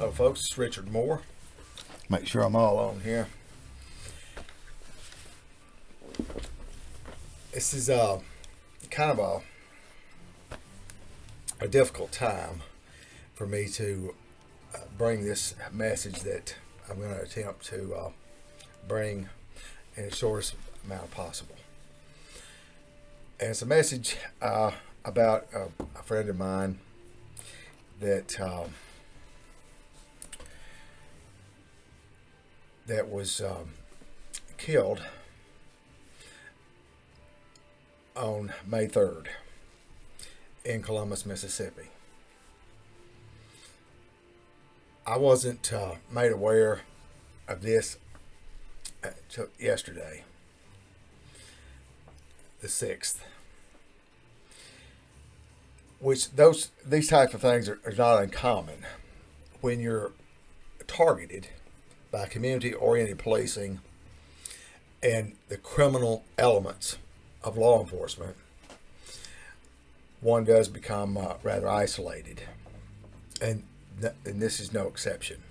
Hello folks, it's Richard Moore. Make sure I'm all on here. This is kind of a difficult time for me to bring this message that I'm going to attempt to bring in the shortest amount possible. And it's a message about a friend of mine that was killed on May 3rd in Columbus, Mississippi. I wasn't made aware of this until yesterday, the 6th. Which these types of things are not uncommon when you're targeted by community-oriented policing and the criminal elements of law enforcement. One does become rather isolated, and this is no exception.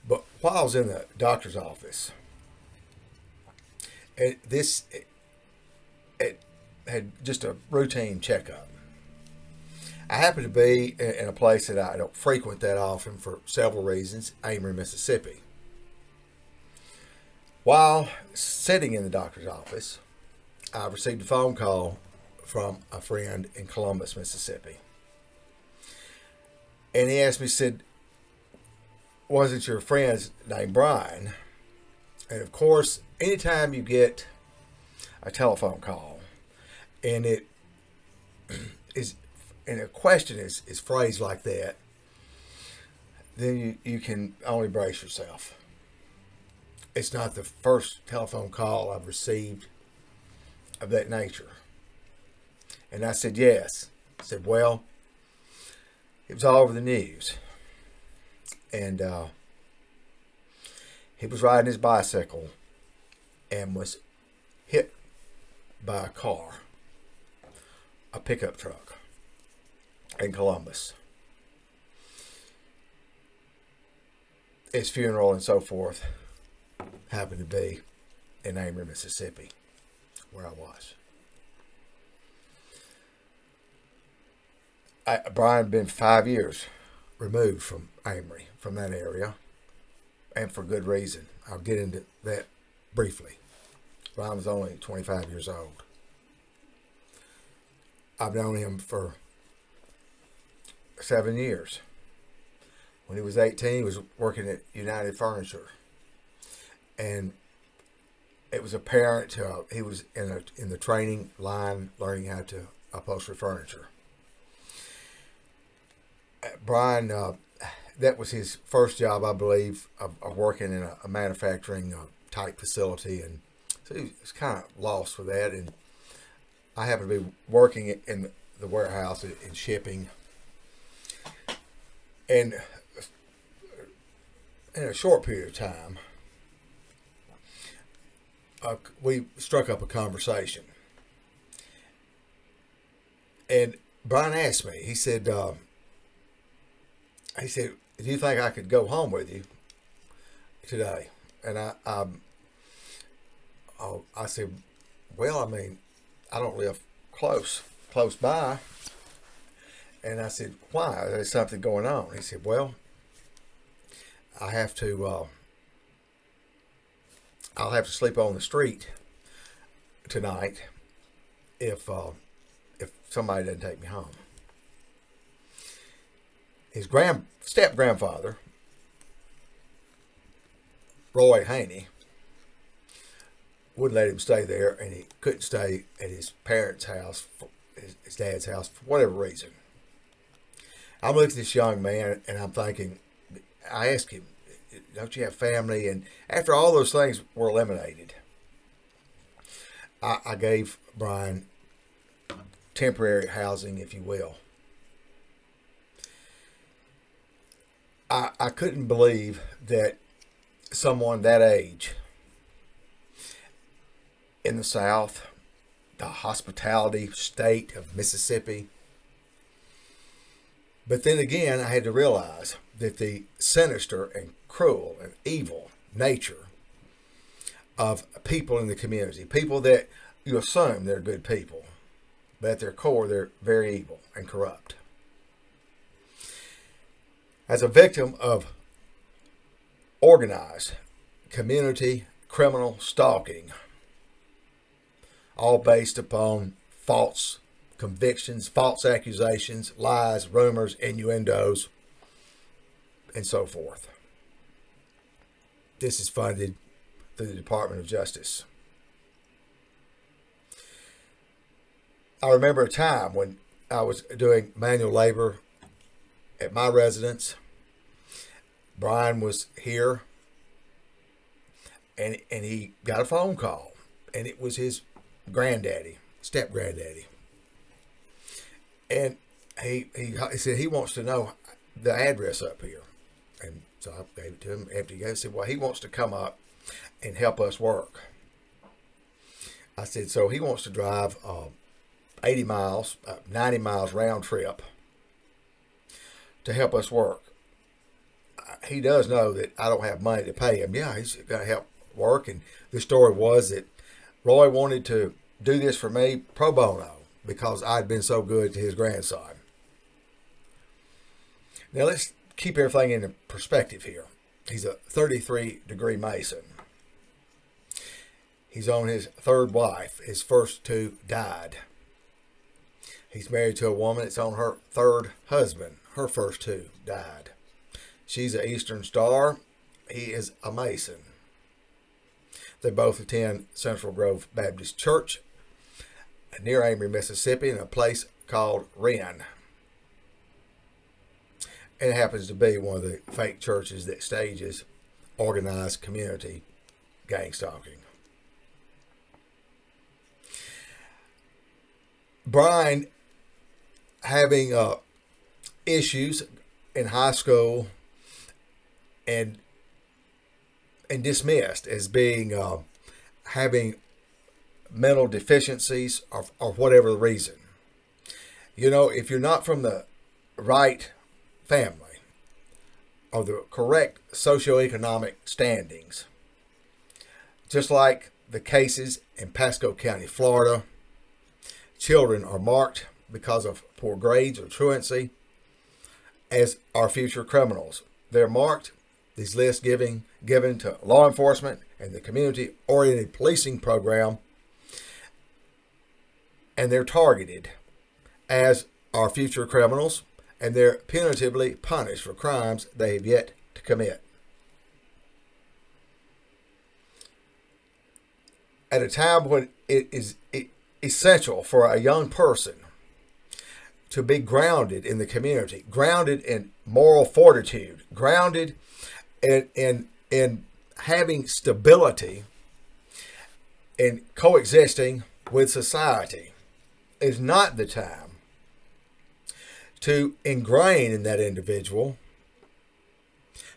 But while I was in the doctor's office, it had just a routine checkup. I happen to be in a place that I don't frequent that often for several reasons, Amory, Mississippi. While sitting in the doctor's office, I received a phone call from a friend in Columbus, Mississippi. And he asked me, said, wasn't your friend's name Bryan? And of course, anytime you get a telephone call and it is, and a question is phrased like that, then you can only brace yourself. It's not the first telephone call I've received of that nature. And I said, yes. I said, well, it was all over the news. And he was riding his bicycle and was hit by a car, a pickup truck in Columbus. His funeral and so forth happened to be in Amory, Mississippi, where I was. Bryan had been 5 years removed from Amory, from that area, and for good reason. I'll get into that briefly. Bryan was only 25 years old. I've known him for 7 years. When he was 18, he was working at United Furniture. And it was apparent he was in the training line, learning how to upholster furniture. Bryan, that was his first job, I believe, of working in a manufacturing type facility, and so he was kind of lost with that. And I happened to be working in the warehouse in shipping, and in a short period of time, we struck up a conversation. And Bryan asked me, he said, do you think I could go home with you today? And I said, well, I mean, I don't live close by. And I said, why? There's something going on. He said, well, I'll have to sleep on the street tonight if somebody doesn't take me home. His step-grandfather, Roy Haney, wouldn't let him stay there, and he couldn't stay at his parents' house, his dad's house, for whatever reason. I'm looking at this young man, and I'm thinking, I asked him, don't you have family? And after all those things were eliminated, I gave Bryan temporary housing, if you will. I couldn't believe that someone that age in the South, the hospitality state of Mississippi, But then again, I had to realize that the sinister and cruel and evil nature of people in the community, people that you assume they're good people, but at their core, they're very evil and corrupt. As a victim of organized community criminal stalking, all based upon false convictions, false accusations, lies, rumors, innuendos, and so forth. This is funded through the Department of Justice. I remember a time when I was doing manual labor at my residence. Bryan was here, and he got a phone call, and it was his granddaddy, step-granddaddy. And he said he wants to know the address up here. And so I gave it to him. After he gave it, he said, well, he wants to come up and help us work. I said, so he wants to drive 80 miles, 90 miles round trip to help us work. He does know that I don't have money to pay him. Yeah, he's going to help work. And the story was that Roy wanted to do this for me pro bono because I'd been so good to his grandson. Now let's keep everything in perspective here. He's a 33-degree Mason. He's on his third wife. His first two died. He's married to a woman that's on her third husband. Her first two died. She's an Eastern Star. He is a Mason. They both attend Central Grove Baptist Church near Amory, Mississippi, in a place called Wren. And it happens to be one of the fake churches that stages organized community gang stalking. Bryan, having issues in high school and dismissed as being having mental deficiencies or whatever the reason. You know, if you're not from the right family or the correct socioeconomic standings, just like the cases in Pasco County, Florida, children are marked because of poor grades or truancy as our future criminals. They're marked, these lists given to law enforcement and the community-oriented policing program, and they're targeted as our future criminals, and they're punitively punished for crimes they have yet to commit. At a time when it is essential for a young person to be grounded in the community, grounded in moral fortitude, grounded in having stability and coexisting with society, is not the time to ingrain in that individual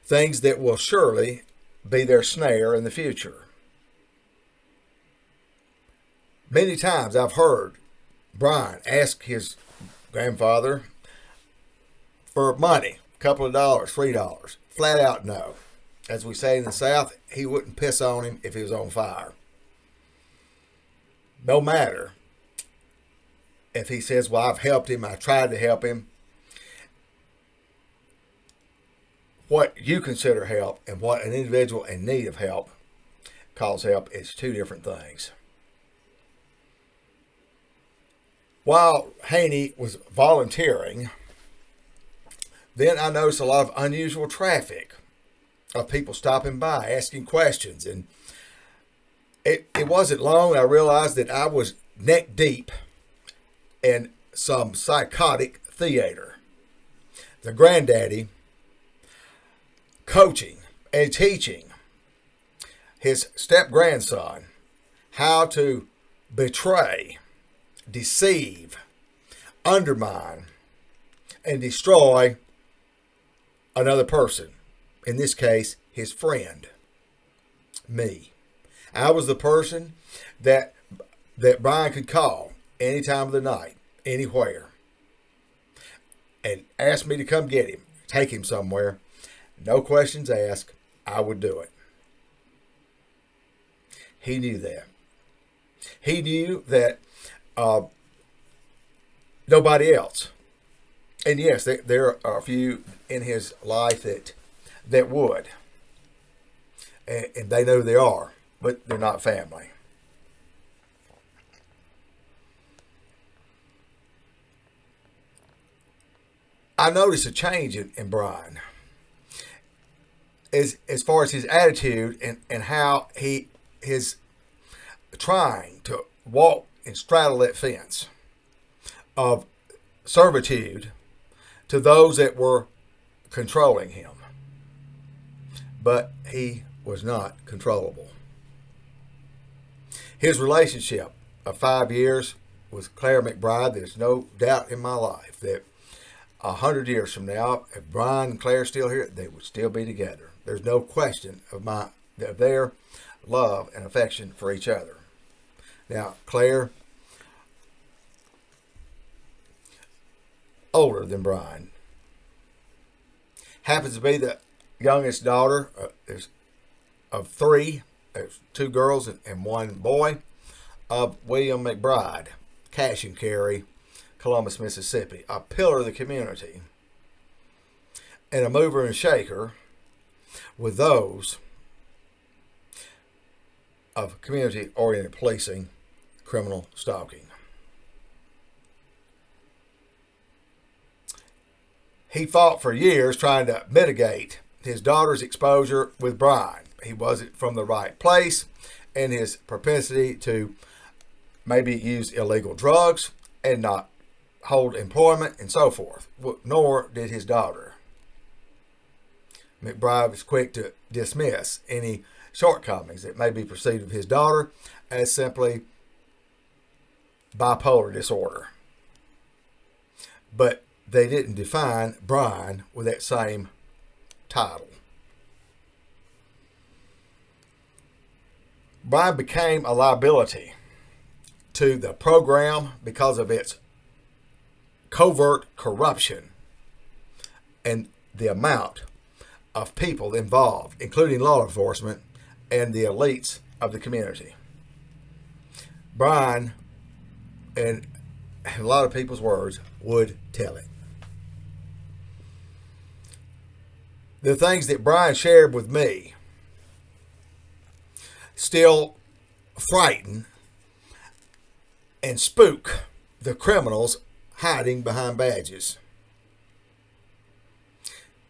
things that will surely be their snare in the future. Many times I've heard Bryan ask his grandfather for money, a couple of dollars, $3. Flat out no. As we say in the South, he wouldn't piss on him if he was on fire. No matter if he says, well, I've helped him, I tried to help him. What you consider help and what an individual in need of help calls help is two different things. While Haney was volunteering, then I noticed a lot of unusual traffic of people stopping by, asking questions. And it wasn't long I realized that I was neck deep in some psychotic theater. The granddaddy coaching and teaching his step-grandson how to betray, deceive, undermine, and destroy another person. In this case, his friend, me. I was the person that Bryan could call any time of the night, anywhere. and asked me to come get him, take him somewhere, no questions asked, I would do it. He knew that. He knew that nobody else. And yes, there are a few in his life that would. And they know they are, but they're not family. I noticed a change in Bryan as far as his attitude and how he is trying to walk and straddle that fence of servitude to those that were controlling him. But he was not controllable. His relationship of 5 years with Claire McBride, there's no doubt in my life that 100 years from now, if Bryan and Claire still here, they would still be together. There's no question of their love and affection for each other. Now, Claire, older than Bryan, happens to be the youngest daughter of three. There's 2 girls and 1 boy of William McBride, cash and carry, Columbus, Mississippi, a pillar of the community, and a mover and shaker with those of community-oriented policing, criminal stalking. He fought for years trying to mitigate his daughter's exposure with Bryan. He wasn't from the right place, and his propensity to maybe use illegal drugs and not hold employment and so forth, nor did his daughter. McBride was quick to dismiss any shortcomings that may be perceived of his daughter as simply bipolar disorder. But they didn't define Bryan with that same title. Bryan became a liability to the program because of its covert corruption and the amount of people involved, including law enforcement and the elites of the community. Bryan, in a lot of people's words, would tell it. The things that Bryan shared with me still frighten and spook the criminals hiding behind badges.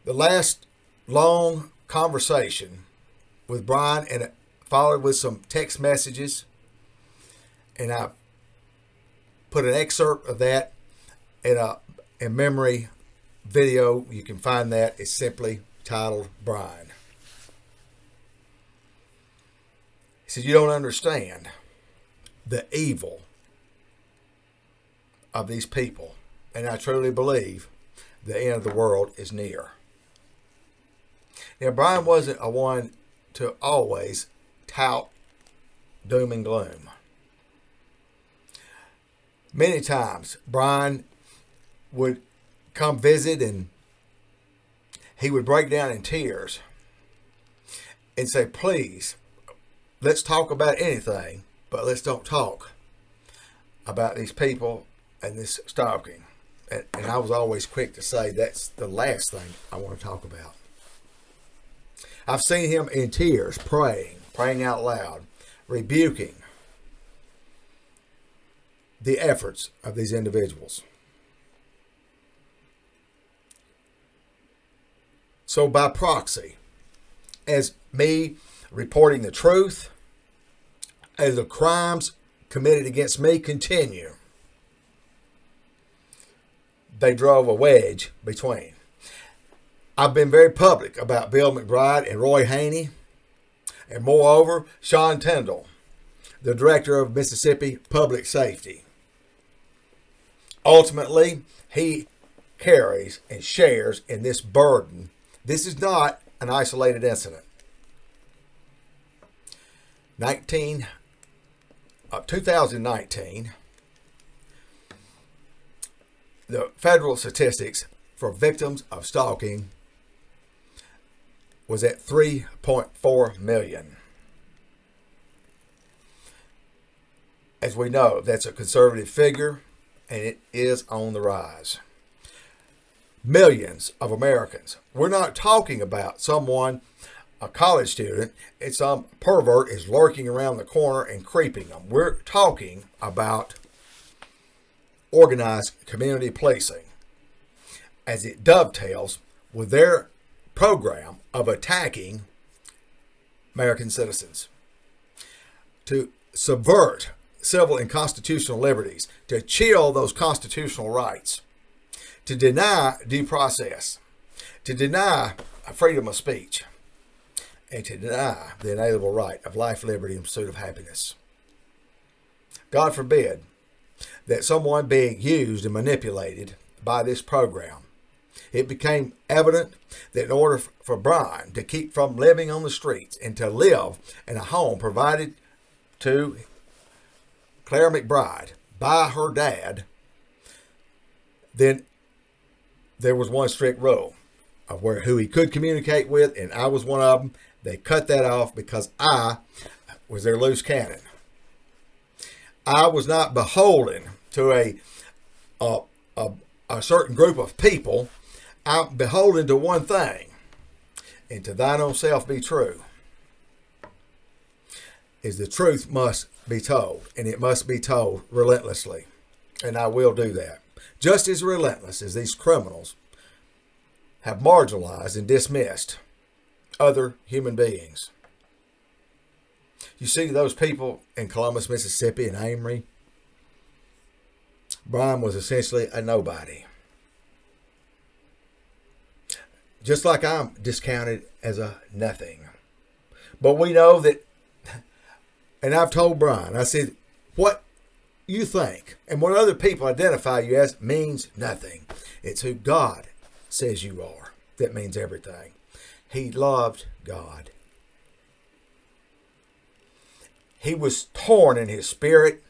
The last long conversation with Bryan, and it followed with some text messages, and I put an excerpt of that in a memory video. You can find that. It's simply titled Bryan. He said, "You don't understand the evil of these people, and I truly believe the end of the world is near." Now, Bryan wasn't a one to always tout doom and gloom. Many times, Bryan would come visit and he would break down in tears and say, "Please, let's talk about anything, but let's don't talk about these people and this stalking." And I was always quick to say, that's the last thing I want to talk about. I've seen him in tears, praying out loud, rebuking the efforts of these individuals. So by proxy, as me reporting the truth, as the crimes committed against me continue, they drove a wedge between. I've been very public about Bill McBride and Roy Haney, and moreover, Sean Tyndall, the director of Mississippi Public Safety. Ultimately, he carries and shares in this burden. This is not an isolated incident. 2019, the federal statistics for victims of stalking was at 3.4 million. As we know, that's a conservative figure, and it is on the rise. Millions of Americans. We're not talking about someone, a college student, and some pervert is lurking around the corner and creeping them. We're talking about organized community policing as it dovetails with their program of attacking American citizens to subvert civil and constitutional liberties, to chill those constitutional rights, to deny due process, to deny freedom of speech, and to deny the inalienable right of life, liberty, and pursuit of happiness. God forbid that someone being used and manipulated by this program. It became evident that in order for Bryan to keep from living on the streets and to live in a home provided to Claire McBride by her dad, then there was one strict rule of who he could communicate with, and I was one of them. They cut that off because I was their loose cannon. I was not beholden to a certain group of people. I'm beholden to one thing, and to thine own self be true. Is the truth must be told, and it must be told relentlessly. And I will do that. Just as relentless as these criminals have marginalized and dismissed other human beings. You see those people in Columbus, Mississippi, and Amory? Bryan was essentially a nobody. Just like I'm discounted as a nothing. But we know that, and I've told Bryan, I said, what you think and what other people identify you as means nothing. It's who God says you are that means everything. He loved God. He was torn in his spirit,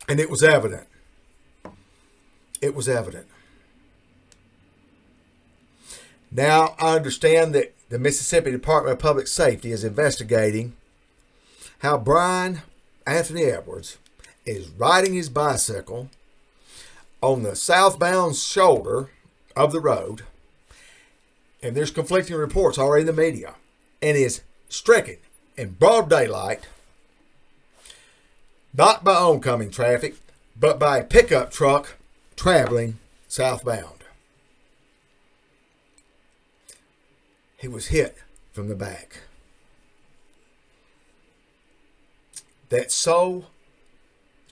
and it was evident. It was evident. Now, I understand that the Mississippi Department of Public Safety is investigating how Bryan Anthony Edwards is riding his bicycle on the southbound shoulder of the road, and there's conflicting reports already in the media, and is stricken in broad daylight, not by oncoming traffic, but by a pickup truck traveling southbound. He was hit from the back. That's so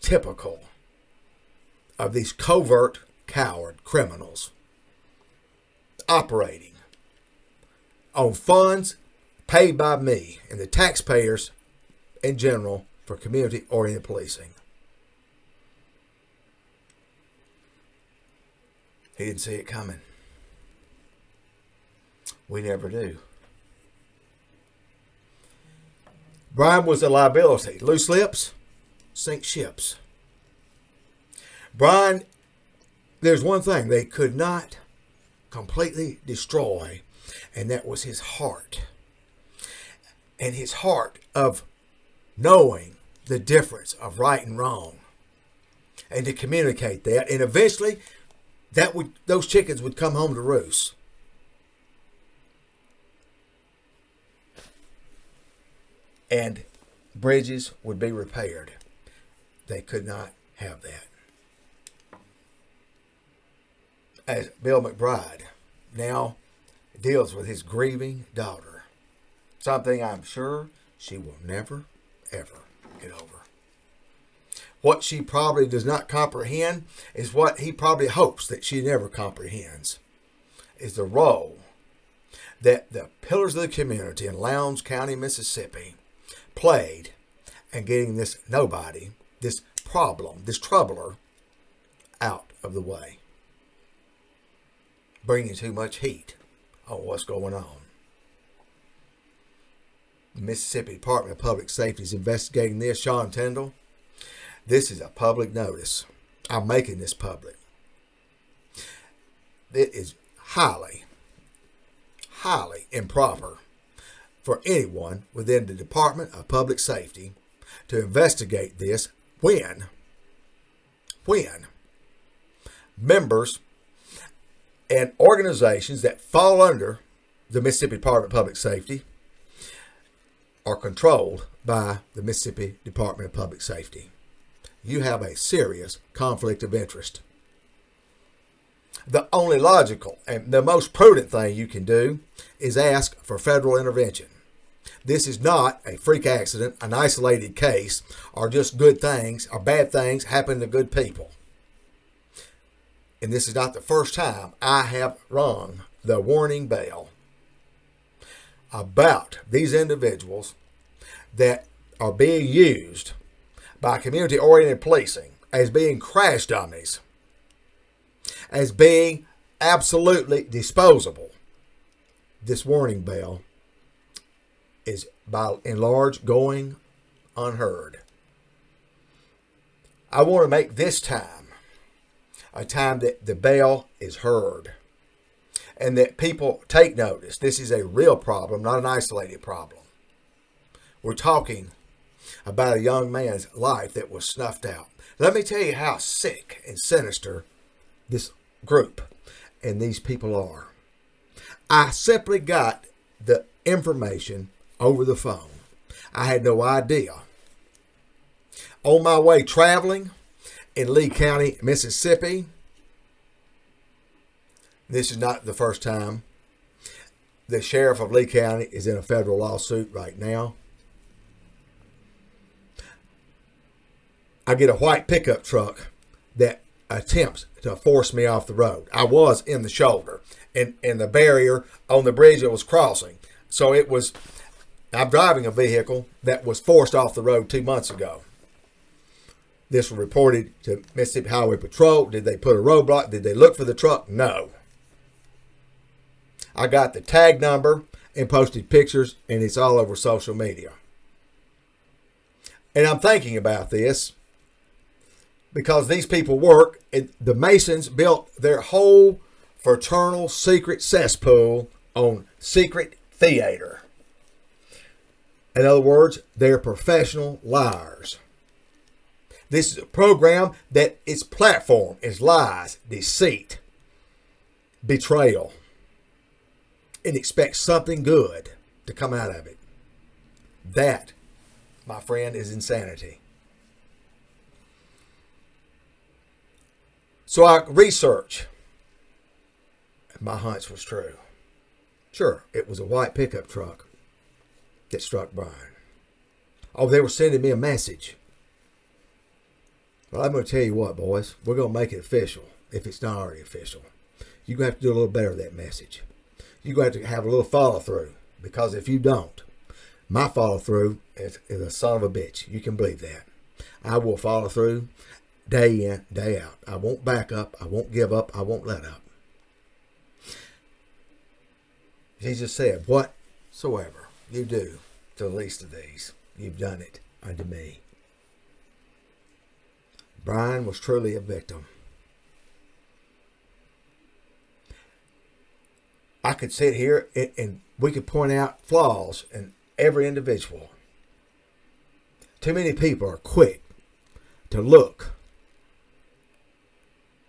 typical of these covert, coward criminals operating on funds paid by me and the taxpayers in general for community-oriented policing. He didn't see it coming. We never do. Bryan was a liability. Loose lips sink ships. Bryan, there's one thing they could not completely destroy, and that was his heart. And his heart of knowing the difference of right and wrong, and to communicate that, and eventually those chickens would come home to roost. And bridges would be repaired. They could not have that. As Bill McBride now deals with his grieving daughter, something I'm sure she will never, ever get over. What she probably does not comprehend is what he probably hopes that she never comprehends, is the role that the pillars of the community in Lowndes County, Mississippi, played in getting this nobody, this problem, this troubler out of the way. Bringing too much heat on what's going on. The Mississippi Department of Public Safety is investigating this. Sean Tyndall, this is a public notice. I'm making this public. It is highly, highly improper for anyone within the Department of Public Safety to investigate this when members and organizations that fall under the Mississippi Department of Public Safety are controlled by the Mississippi Department of Public Safety. You have a serious conflict of interest. The only logical and the most prudent thing you can do is ask for federal intervention. This is not a freak accident, an isolated case, or just good things or bad things happen to good people. And this is not the first time I have rung the warning bell about these individuals that are being used by community-oriented policing as being crash dummies, as being absolutely disposable. This warning bell is by and large going unheard. I want to make this time a time that the bell is heard and that people take notice. This is a real problem, not an isolated problem. We're talking about a young man's life that was snuffed out. Let me tell you how sick and sinister this group and these people are. I simply got the information over the phone. I had no idea. On my way traveling in Lee County, Mississippi, this is not the first time. The sheriff of Lee County is in a federal lawsuit right now. I get a white pickup truck that attempts to force me off the road. I was in the shoulder and the barrier on the bridge I was crossing. So I'm driving a vehicle that was forced off the road 2 months ago. This was reported to Mississippi Highway Patrol. Did they put a roadblock? Did they look for the truck? No. I got the tag number and posted pictures, and it's all over social media. And I'm thinking about this because these people work, and the Masons built their whole fraternal secret cesspool on secret theater. In other words, they're professional liars. This is a program that its platform is lies, deceit, betrayal, and expect something good to come out of it. That, my friend, is insanity. So I research. My hunch was true. Sure, it was a white pickup truck that struck Bryan. Oh, they were sending me a message. Well, I'm going to tell you what, boys. We're going to make it official if it's not already official. You're going to have to do a little better with that message. You're going to have a little follow-through, because if you don't, my follow-through is a son of a bitch. You can believe that. I will follow through day in, day out. I won't back up. I won't give up. I won't let up. Jesus said, whatsoever you do to the least of these, you've done it unto me. Bryan was truly a victim. I could sit here and we could point out flaws in every individual. Too many people are quick to look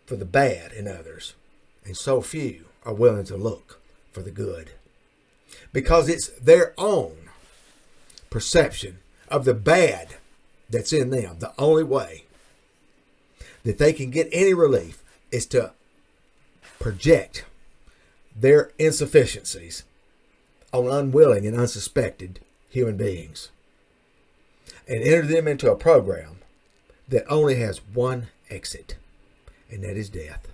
for the bad in others, and so few are willing to look for the good, because it's their own perception of the bad that's in them. The only way that they can get any relief is to project their insufficiencies on unwilling and unsuspected human beings and enter them into a program that only has one exit, and that is death.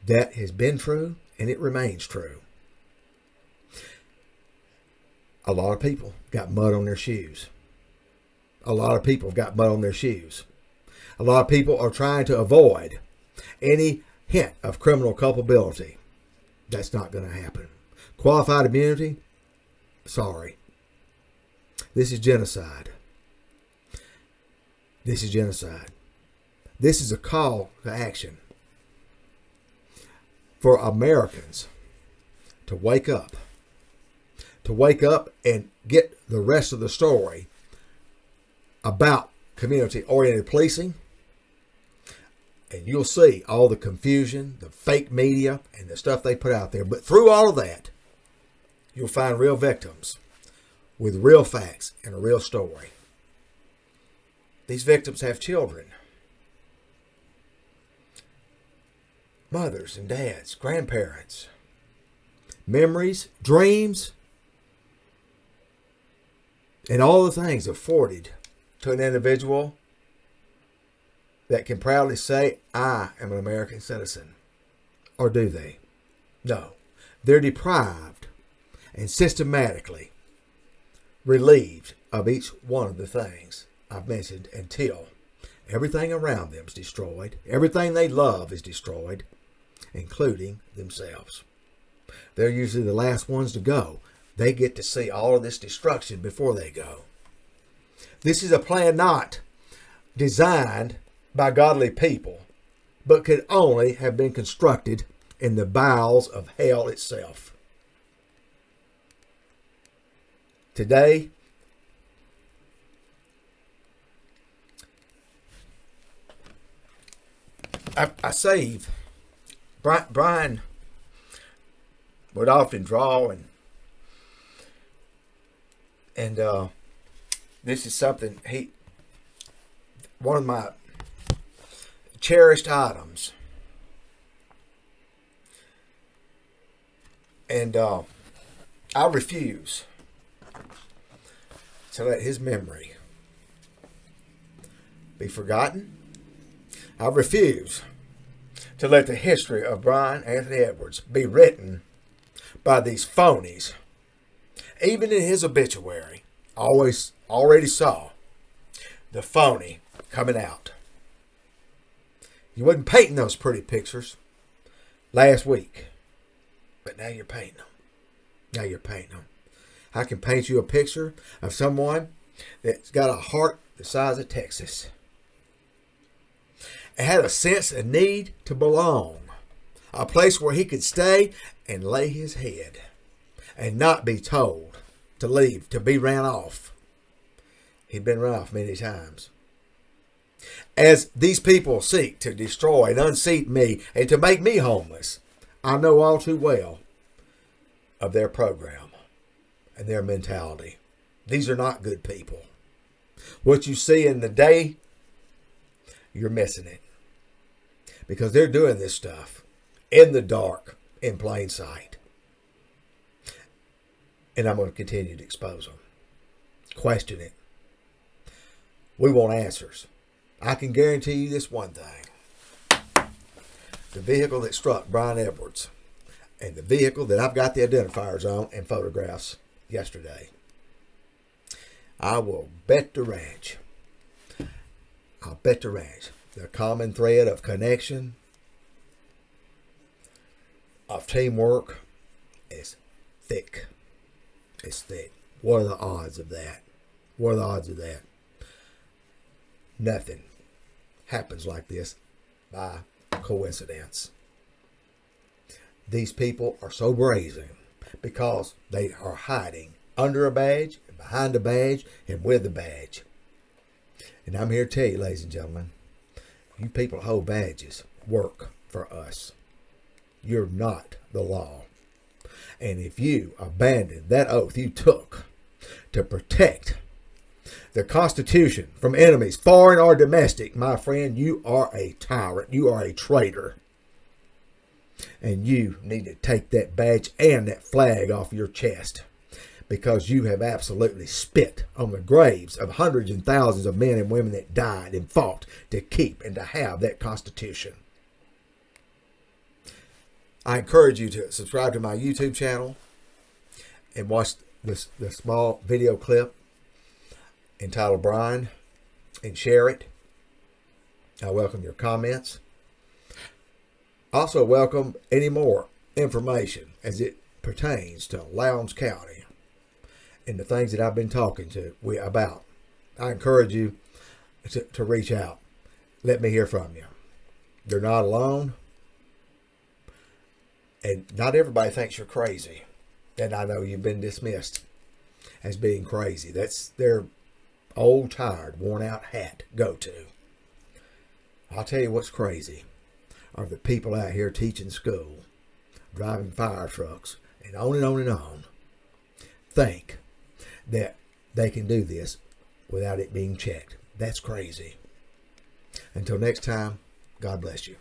That has been true, and it remains true. A lot of people got mud on their shoes. A lot of people got mud on their shoes. A lot of people are trying to avoid any hint of criminal culpability. That's not going to happen. Qualified immunity? Sorry. This is genocide. This is genocide. This is a call to action for Americans to wake up and get the rest of the story about community-oriented policing, and you'll see all the confusion, the fake media, and the stuff they put out there. But through all of that, you'll find real victims with real facts and a real story. These victims have children, mothers and dads, grandparents, memories, dreams, and all the things afforded to an individual that can proudly say, I am an American citizen. Or do they? No. They're deprived and systematically relieved of each one of the things I've mentioned until everything around them is destroyed. Everything they love is destroyed, including themselves. They're usually the last ones to go. They get to see all of this destruction before they go. This is a plan not designed by godly people, but could only have been constructed in the bowels of hell itself. Today, I save. Bryan would often draw, and this is something one of my cherished items, and I refuse to let his memory be forgotten. I refuse to let the history of Bryan Anthony Edwards be written by these phonies. Even in his obituary, I already saw the phony coming out. You wasn't painting those pretty pictures last week, but now you're painting them. I can paint you a picture of someone that's got a heart the size of Texas and had a sense of need to belong, a place where he could stay and lay his head and not be told to leave, to be ran off. He'd been run off many times. As these people seek to destroy and unseat me and to make me homeless, I know all too well of their program and their mentality. These are not good people. What you see in the day, you're missing it. Because they're doing this stuff in the dark, in plain sight. And I'm going to continue to expose them. Question it. We want answers. I can guarantee you this one thing. The vehicle that struck Bryan Edwards and the vehicle that I've got the identifiers on and photographs yesterday, I will bet the ranch. I'll bet the ranch. The common thread of connection, of teamwork, is thick. It's thick. What are the odds of that? What are the odds of that? Nothing happens like this by coincidence. These people are so brazen because they are hiding under a badge, behind a badge, and with a badge. And I'm here to tell you, ladies and gentlemen, you people who hold badges work for us. You're not the law. And if you abandon that oath you took to protect the Constitution from enemies, foreign or domestic, my friend, you are a tyrant. You are a traitor. And you need to take that badge and that flag off your chest, because you have absolutely spit on the graves of hundreds and thousands of men and women that died and fought to keep and to have that Constitution. I encourage you to subscribe to my YouTube channel and watch the small video clip entitled Bryan and share it. I welcome your comments. Also welcome any more information as it pertains to Lowndes County and the things that I've been talking to about. I encourage you to reach out. Let me hear from you. You're not alone. And not everybody thinks you're crazy. And I know you've been dismissed as being crazy. That's their old, tired, worn out hat go-to. I'll tell you what's crazy are the people out here teaching school, driving fire trucks, and on and on and on, think that they can do this without it being checked. That's crazy. Until next time, God bless you.